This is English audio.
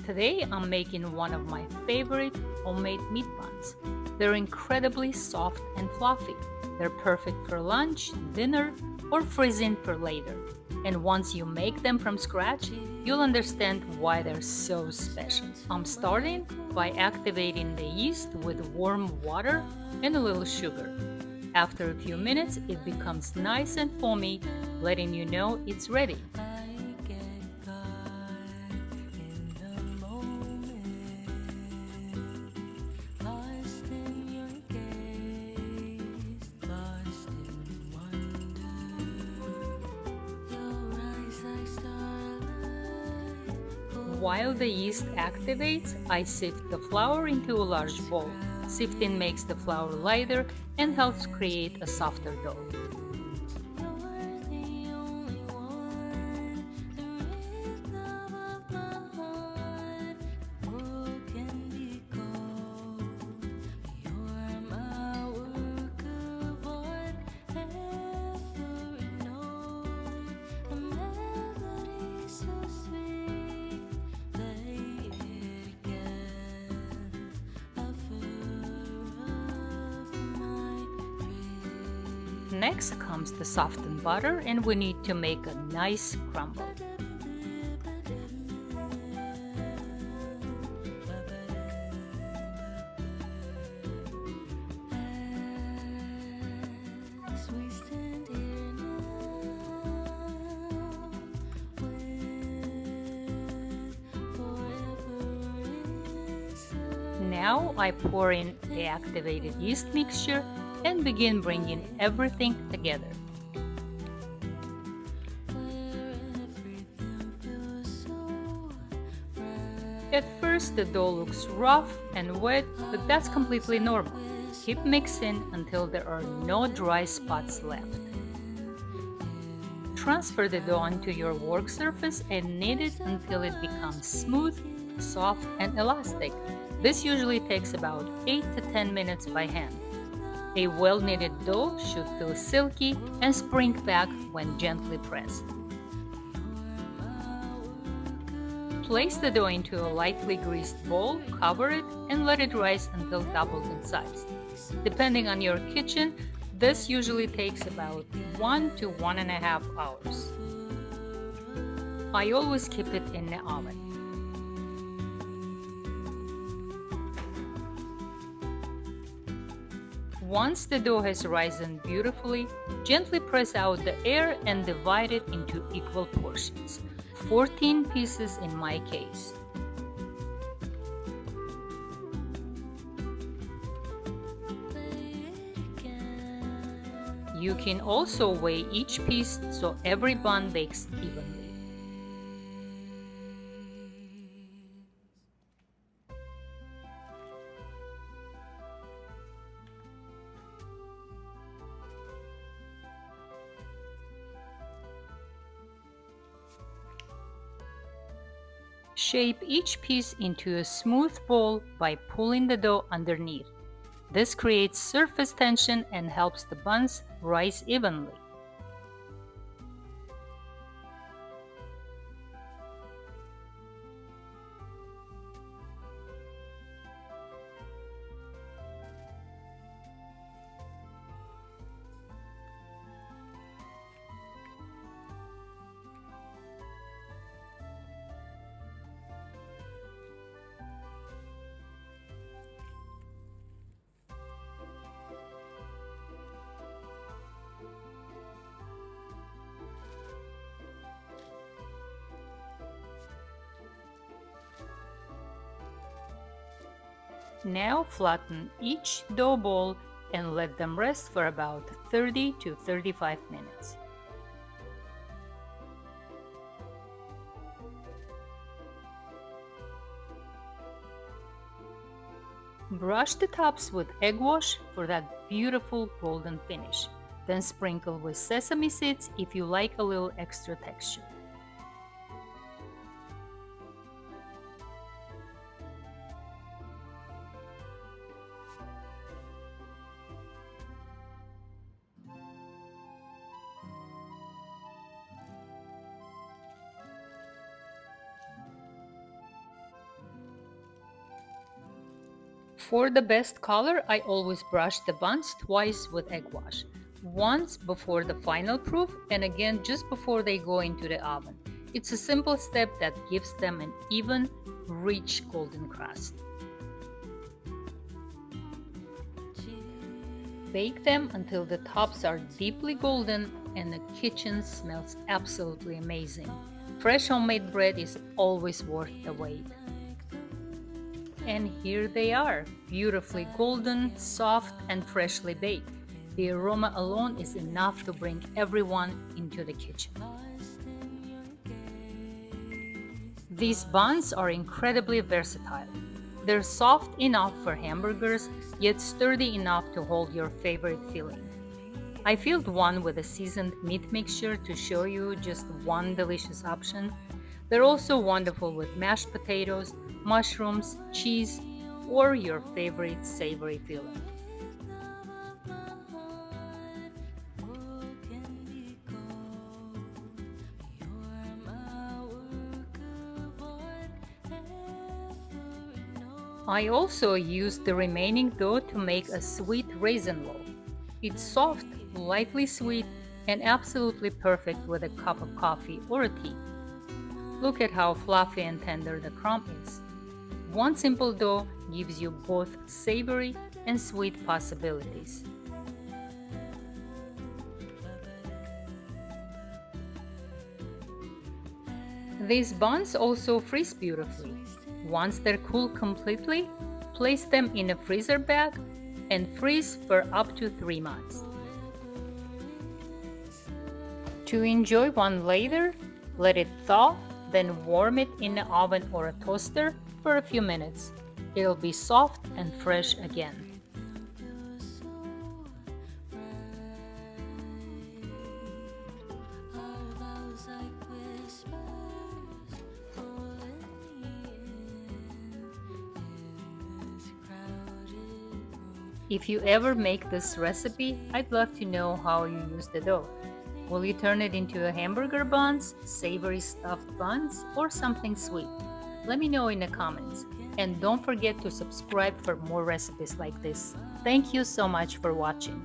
Today I'm making one of my favorite homemade meat buns. They're incredibly soft and fluffy. They're perfect for lunch, dinner, or freezing for later. And once you make them from scratch, you'll understand why they're so special. I'm starting by activating the yeast with warm water and a little sugar. After a few minutes, it becomes nice and foamy, letting you know it's ready. While the yeast activates, I sift the flour into a large bowl. Sifting makes the flour lighter and helps create a softer dough. Next comes the softened butter, and we need to make a nice crumble. Now I pour in the activated yeast mixture and begin bringing everything together. At first the dough looks rough and wet, but that's completely normal. Keep mixing until there are no dry spots left. Transfer the dough onto your work surface and knead it until it becomes smooth, soft, and elastic. This usually takes about 8 to 10 minutes by hand. A well-kneaded dough should feel silky and spring back when gently pressed. Place the dough into a lightly greased bowl, cover it, and let it rise until doubled in size. Depending on your kitchen, this usually takes about 1 to 1.5 hours. I always keep it in the oven. Once the dough has risen beautifully, gently press out the air and divide it into equal portions, 14 pieces in my case. You can also weigh each piece so every bun bakes evenly. Shape each piece into a smooth ball by pulling the dough underneath. This creates surface tension and helps the buns rise evenly. Now flatten each dough ball and let them rest for about 30 to 35 minutes. Brush the tops with egg wash for that beautiful golden finish. Then sprinkle with sesame seeds if you like a little extra texture. For the best color, I always brush the buns twice with egg wash. Once before the final proof and again just before they go into the oven. It's a simple step that gives them an even, rich golden crust. Bake them until the tops are deeply golden and the kitchen smells absolutely amazing. Fresh homemade bread is always worth the wait. And here they are, beautifully golden, soft, and freshly baked. The aroma alone is enough to bring everyone into the kitchen. These buns are incredibly versatile. They're soft enough for hamburgers, yet sturdy enough to hold your favorite filling. I filled one with a seasoned meat mixture to show you just one delicious option. They're also wonderful with mashed potatoes, mushrooms, cheese, or your favorite savory filling. I also used the remaining dough to make a sweet raisin loaf. It's soft, lightly sweet, and absolutely perfect with a cup of coffee or a tea. Look at how fluffy and tender the crumb is. One simple dough gives you both savory and sweet possibilities. These buns also freeze beautifully. Once they're cool completely, place them in a freezer bag and freeze for up to 3 months. To enjoy one later, let it thaw, then warm it in the oven or a toaster for a few minutes. It'll be soft and fresh again. If you ever make this recipe, I'd love to know how you use the dough. Will you turn it into a hamburger buns, savory stuffed buns, or something sweet? Let me know in the comments. And don't forget to subscribe for more recipes like this. Thank you so much for watching.